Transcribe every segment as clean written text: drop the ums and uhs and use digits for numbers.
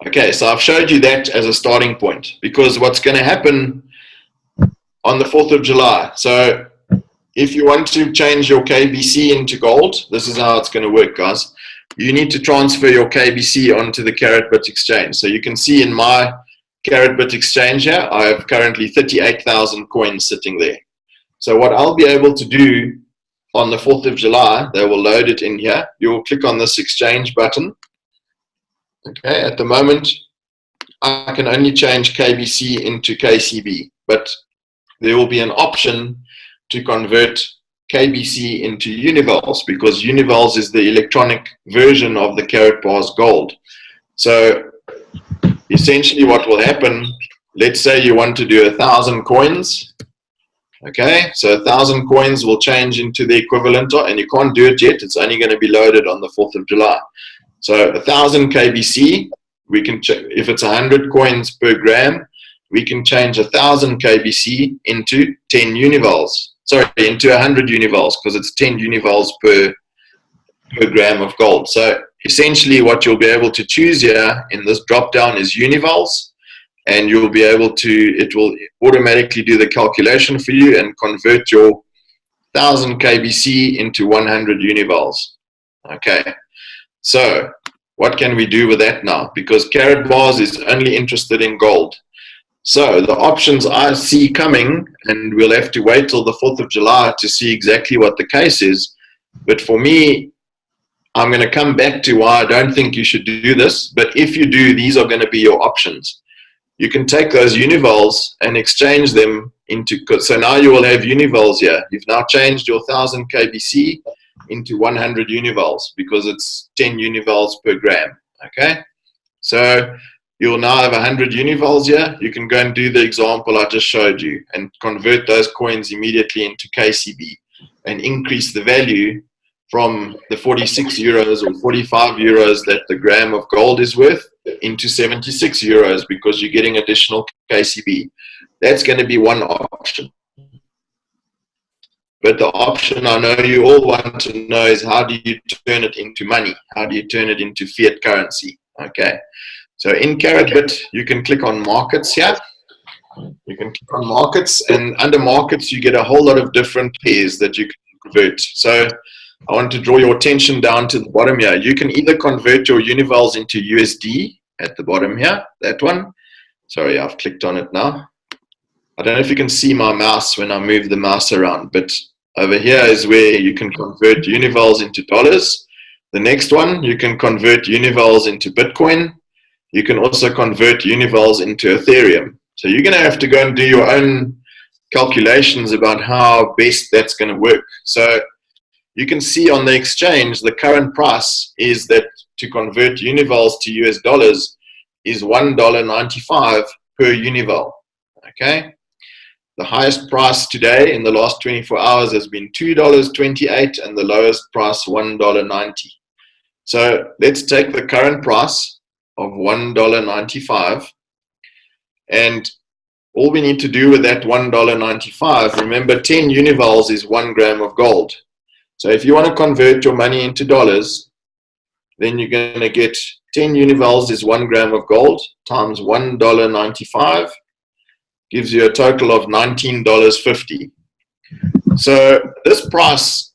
Okay, so I've showed you that as a starting point, because what's going to happen on the 4th of July. So if you want to change your KBC into gold, this is how it's going to work, guys. You need to transfer your KBC onto the Caratbit exchange. So you can see in my Caratbit exchange here, I have currently 38,000 coins sitting there. So what I'll be able to do on the 4th of July, they will load it in here. You'll click on this exchange button. Okay, at the moment, I can only change KBC into KCB, but there will be an option to convert KBC into Univols, because Univols is the electronic version of the Caratbars Gold. So essentially what will happen, let's say you want to do 1,000 coins. Okay, so 1,000 coins will change into the equivalent, and you can't do it yet. It's only going to be loaded on the 4th of July. So 1,000 KBC, we can, if it's 100 coins per gram, we can change 1,000 KBC into 10 Univols. Sorry, into 100 Univols, because it's 10 Univols per gram of gold. So essentially what you'll be able to choose here in this drop down is Univols, and you'll be able to, it will automatically do the calculation for you and convert your 1,000 KBC into 100 Univols. Okay, so what can we do with that now? Because Caratbars is only interested in gold. So the options I see coming, and we'll have to wait till the 4th of July to see exactly what the case is. But for me, I'm going to come back to why I don't think you should do this. But if you do, these are going to be your options. You can take those Univols and exchange them into, so now you will have Univols here. You've now changed your 1,000 KBC into 100 Univols, because it's 10 Univols per gram. Okay, so you'll now have 100 Univols here. You can go and do the example I just showed you and convert those coins immediately into KCB and increase the value from the 46 euros or 45 euros that the gram of gold is worth into 76 euros, because you're getting additional KCB. That's going to be one option. But the option I know you all want to know is, how do you turn it into money? How do you turn it into fiat currency? Okay. So in Caratbit, you can click on markets here. You can click on markets, and under markets, you get a whole lot of different pairs that you can convert. So I want to draw your attention down to the bottom here. You can either convert your Univols into USD at the bottom here, that one. Sorry, I've clicked on it now. I don't know if you can see my mouse when I move the mouse around, but over here is where you can convert Univols into dollars. The next one, you can convert Univols into Bitcoin. You can also convert Univols into Ethereum. So you're going to have to go and do your own calculations about how best that's going to work. So you can see on the exchange, the current price is that to convert Univols to US dollars is $1.95 per Univol. Okay. The highest price today in the last 24 hours has been $2.28, and the lowest price $1.90. So let's take the current price of $1.95, and all we need to do with that $1.95, remember 10 Univols is 1 gram of gold. So if you want to convert your money into dollars, then you're going to get 10 Univols is 1 gram of gold times $1.95, gives you a total of $19.50. So this price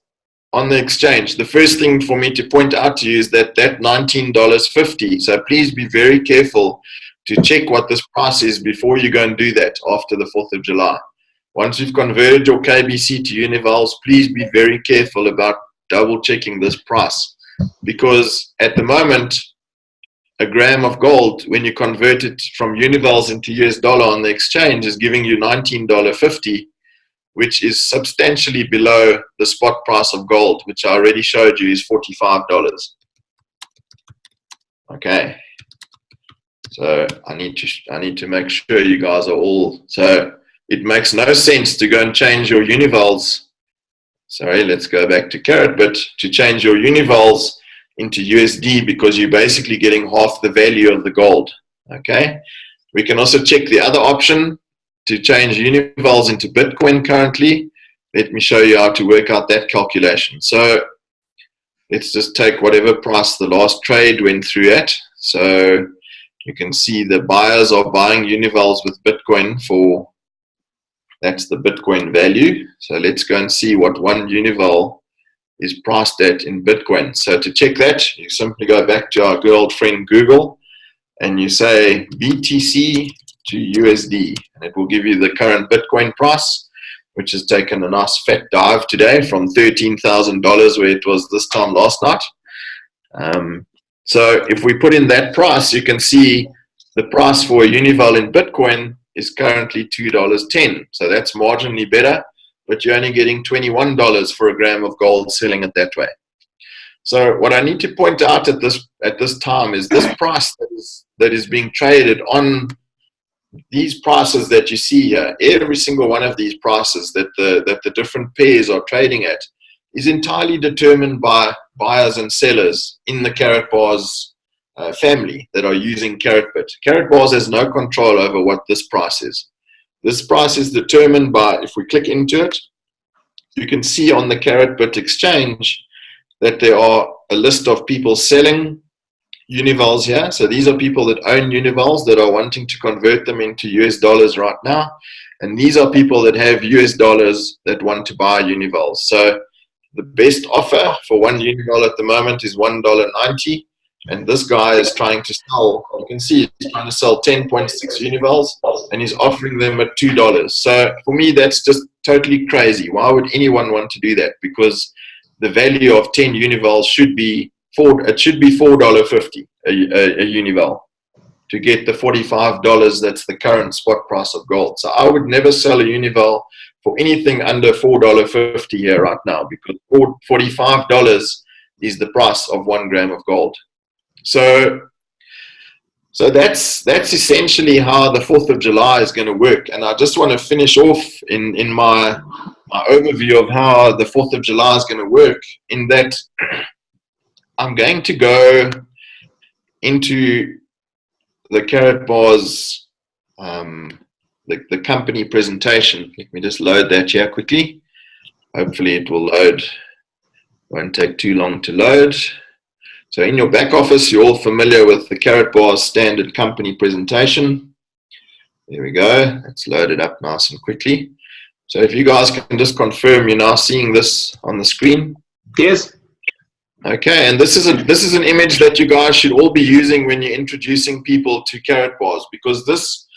on the exchange, the first thing for me to point out to you is that $19.50. So please be very careful to check what this price is before you go and do that after the 4th of July. Once you've converted your KBC to Univols, please be very careful about double checking this price, because at the moment, a gram of gold, when you convert it from Univols into US dollar on the exchange, is giving you $19.50, which is substantially below the spot price of gold, which I already showed you is $45. Okay. So I need to make sure you guys are all, so it makes no sense to go and change your Univols. Sorry, let's go back to Caratbit, to change your Univols into USD, because you're basically getting half the value of the gold. Okay. We can also check the other option to change Univols into Bitcoin currently. Let me show you how to work out that calculation. So let's just take whatever price the last trade went through at. So You can see the buyers are buying Univals with Bitcoin for, that's the Bitcoin value. So let's go and see what one Unival is priced at in Bitcoin. So to check that, you simply go back to our good old friend Google and you say BTC to USD, and it will give you the current Bitcoin price, which has taken a nice fat dive today from $13,000 where it was this time last night. So if we put in that price, you can see the price for a Unival in Bitcoin is currently $2.10. So that's marginally better, but you're only getting $21 for a gram of gold selling it that way. So what I need to point out at this time is this price that is being traded on these prices that you see here. Every single one of these prices that the different pairs are trading at is entirely determined by buyers and sellers in the Karatbars family that are using Karatbit. Karatbars has no control over what this price is. This price is determined by, if we click into it, you can see on the Karatbit exchange that there are a list of people selling Univals here. So these are people that own Univals that are wanting to convert them into US dollars right now. And these are people that have US dollars that want to buy Univals. So the best offer for one Unival at the moment is $1.90. And this guy is trying to sell, you can see he's trying to sell 10.6 Univals and he's offering them at $2. So for me, that's just totally crazy. Why would anyone want to do that? Because the value of 10 Univals should be $4.50 a Unival to get the $45 that's the current spot price of gold. So I would never sell a Unival for anything under $4.50 here right now, because $45 is the price of 1 gram of gold. So that's essentially how the 4th of July is going to work. And I just want to finish off in my overview of how the 4th of July is going to work, in that I'm going to go into the Karatbars, the company presentation. Let me just load that here quickly. Hopefully it will load. Won't take too long to load. So in your back office, you're all familiar with the Karatbars standard company presentation. There we go. It's loaded up nice and quickly. So if you guys can just confirm you're now seeing this on the screen. Yes. Okay, and this is an image that you guys should all be using when you're introducing people to Karatbars, because this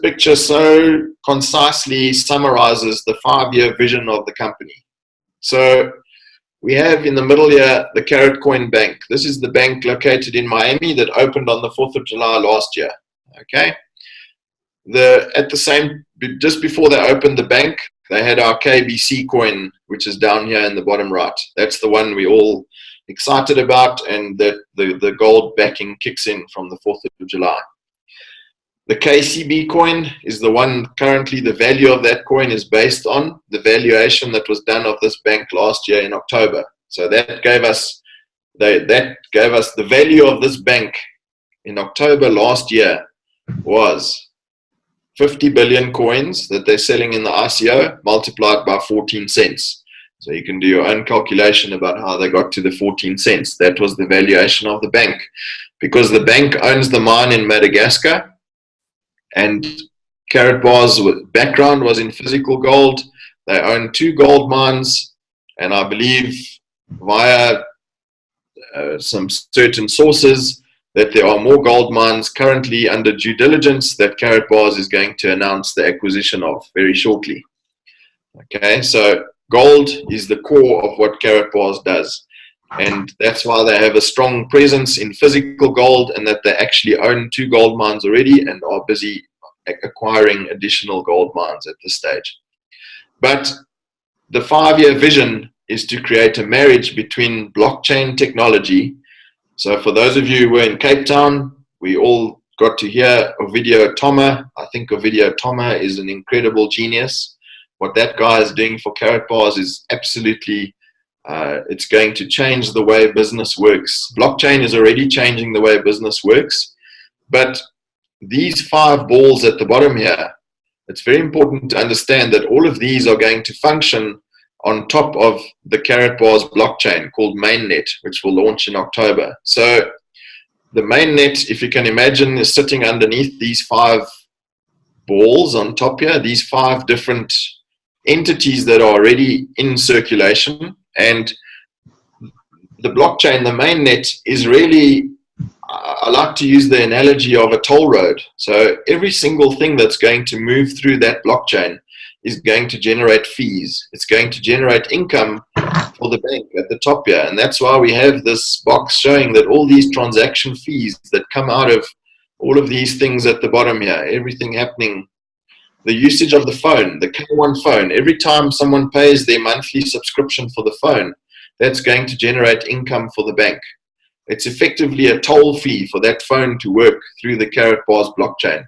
picture so concisely summarizes the 5-year vision of the company. So we have in the middle here the Karat Coin Bank. This is the bank located in Miami that opened on the 4th of July last year. Okay, just before they opened the bank, they had our KBC coin, which is down here in the bottom right. That's the one we all excited about, and that the gold backing kicks in from the 4th of July. The KCB coin is the one currently. The value of that coin is based on the valuation that was done of this bank last year in October. So that gave us the value of this bank in October last year was 50 billion coins that they're selling in the ICO multiplied by 14 cents. So you can do your own calculation about how they got to the 14 cents. That was the valuation of the bank, because the bank owns the mine in Madagascar, and Karatbars' background was in physical gold. They own 2 gold mines, and I believe via some certain sources that there are more gold mines currently under due diligence that Karatbars is going to announce the acquisition of very shortly. Okay, so gold is the core of what Karatbars does, and that's why they have a strong presence in physical gold, and that they actually own 2 gold mines already and are busy acquiring additional gold mines at this stage. But the 5-year vision is to create a marriage between blockchain technology. So for those of you who were in Cape Town, we all got to hear Ovidio Toma. I think Ovidio Toma is an incredible genius. What that guy is doing for Karatbars is absolutely, it's going to change the way business works. Blockchain is already changing the way business works, but these 5 balls at the bottom here, it's very important to understand that all of these are going to function on top of the Karatbars blockchain called Mainnet, which will launch in October. So the mainnet, if you can imagine, is sitting underneath these 5 balls on top here, these 5 different entities that are already in circulation. And the blockchain, the mainnet, is really, I like to use the analogy of a toll road. So every single thing that's going to move through that blockchain is going to generate fees. It's going to generate income for the bank at the top here. And that's why we have this box showing that all these transaction fees that come out of all of these things at the bottom here, everything happening, the usage of the phone, the K1 phone, every time someone pays their monthly subscription for the phone, that's going to generate income for the bank. It's effectively a toll fee for that phone to work through the Karatbars blockchain.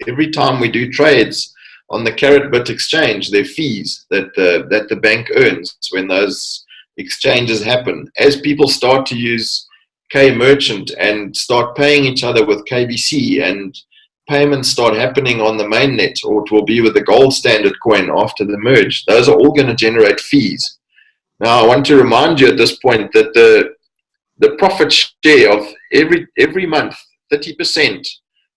Every time we do trades on the Karatbit exchange, there are fees that the bank earns when those exchanges happen. As people start to use K Merchant and start paying each other with KBC, and payments start happening on the mainnet, or it will be with the gold standard coin after the merge, those are all going to generate fees. Now, I want to remind you at this point that the profit share of every month, 30%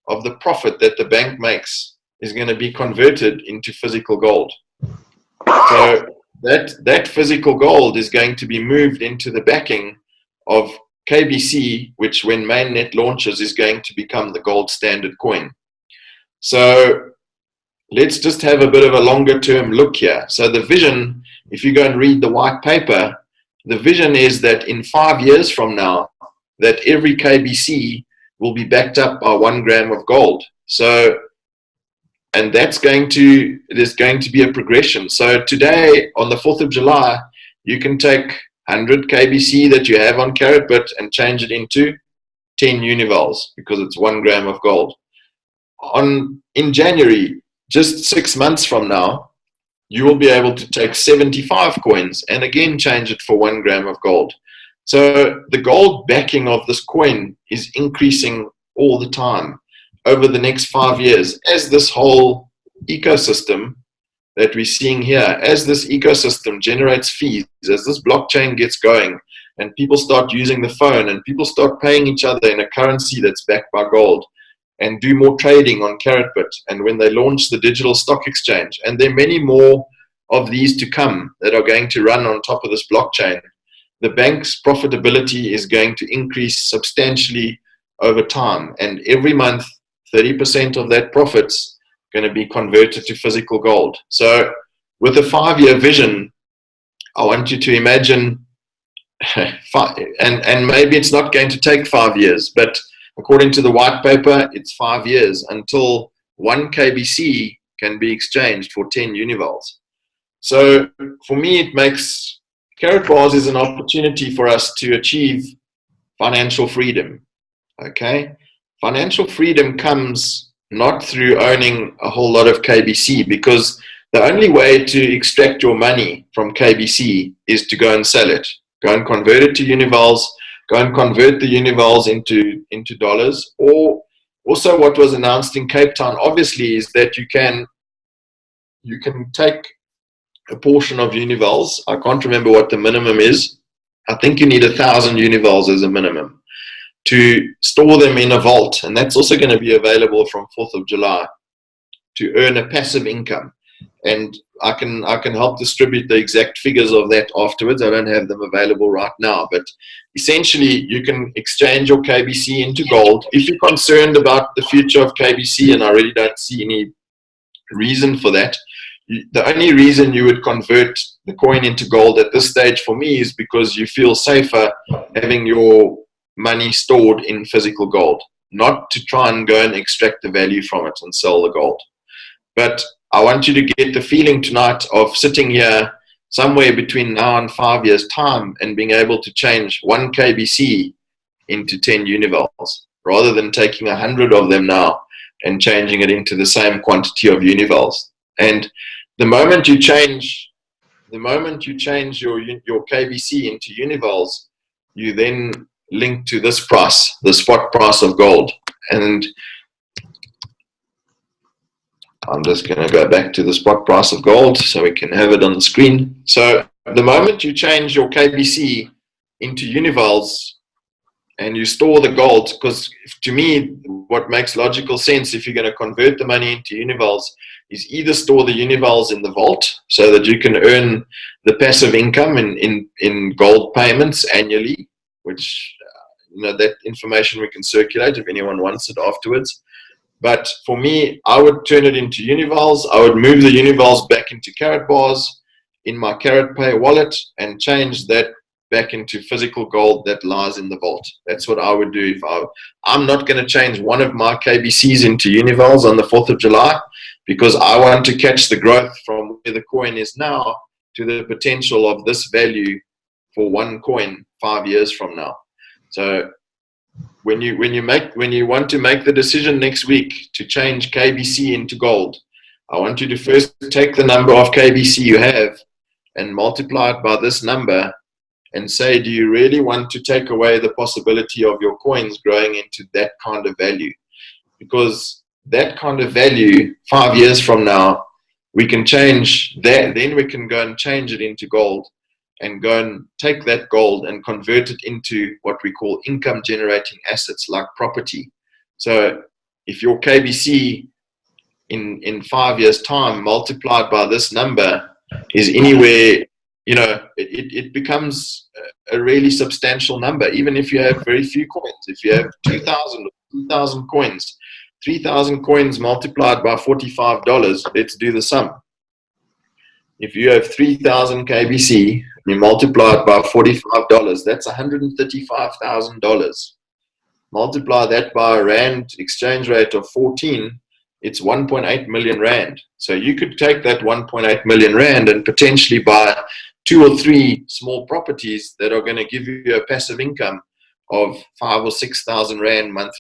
of the profit that the bank makes is going to be converted into physical gold. So that physical gold is going to be moved into the backing of KBC, which when mainnet launches is going to become the gold standard coin. So let's just have a bit of a longer term look here. So the vision, if you go and read the white paper, the vision is that in 5 years from now, that every KBC will be backed up by 1 gram of gold. So, and there's going to be a progression. So today, on the 4th of July, you can take 100 KBC that you have on Karatbit and change it into 10 univols because it's 1 gram of gold. In January, just 6 months from now, you will be able to take 75 coins and again change it for 1 gram of gold. So the gold backing of this coin is increasing all the time over the next 5 years as this whole ecosystem that we're seeing here, as this ecosystem generates fees, as this blockchain gets going and people start using the phone and people start paying each other in a currency that's backed by gold, and do more trading on Karatbit, and when they launch the digital stock exchange, and there are many more of these to come that are going to run on top of this blockchain, the bank's profitability is going to increase substantially over time, and every month 30% of that profit's going to be converted to physical gold. So with a 5-year vision, I want you to imagine, and maybe it's not going to take 5 years, but according to the white paper, it's 5 years until 1 KBC can be exchanged for 10 univols. So for me, it makes Karatbars is an opportunity for us to achieve financial freedom. Okay, financial freedom comes not through owning a whole lot of KBC, because the only way to extract your money from KBC is to go and sell it, go and convert it to univols, go and convert the univols into dollars. Or also what was announced in Cape Town, obviously, is that you can take a portion of univols. I can't remember what the minimum is. I think you need 1,000 univols as a minimum to store them in a vault. And that's also going to be available from 4th of July to earn a passive income. And I can help distribute the exact figures of that afterwards. I don't have them available right now, but essentially you can exchange your KBC into gold. If you're concerned about the future of KBC, and I really don't see any reason for that, the only reason you would convert the coin into gold at this stage for me is because you feel safer having your money stored in physical gold, not to try and go and extract the value from it and sell the gold. But I want you to get the feeling tonight of sitting here somewhere between now and 5 years' time and being able to change 1 KBC into 10 univols, rather than taking 100 of them now and changing it into the same quantity of univols. And the moment you change your KBC into univols, you then link to this price, the spot price of gold. And I'm just going to go back to the spot price of gold so we can have it on the screen. So the moment you change your KBC into univols and you store the gold, because to me, what makes logical sense if you're going to convert the money into univols is either store the univols in the vault so that you can earn the passive income in gold payments annually, which that information we can circulate if anyone wants it afterwards. But for me, I would turn it into univols. I would move the univols back into carat bars in my Carat Pay wallet and change that back into physical gold that lies in the vault. That's what I would do if I'm not going to change one of my KBCs into univols on the 4th of July, because I want to catch the growth from where the coin is now to the potential of this value for one coin 5 years from now. So when you want to make the decision next week to change KBC into gold, I want you to first take the number of KBC you have and multiply it by this number and say, do you really want to take away the possibility of your coins growing into that kind of value? Because that kind of value 5 years from now, we can change that. Then we can go and change it into gold and go and take that gold and convert it into what we call income generating assets like property. So if your KBC in 5 years time multiplied by this number is anywhere, it becomes a really substantial number, even if you have very few coins. If you have 2,000 coins, 3,000 coins multiplied by $45, let's do the sum. If you have 3,000 KBC, you multiply it by $45, that's $135,000. Multiply that by a rand exchange rate of 14, it's 1.8 million rand. So you could take that 1.8 million rand and potentially buy 2 or 3 small properties that are going to give you a passive income of 5,000 or 6,000 rand monthly.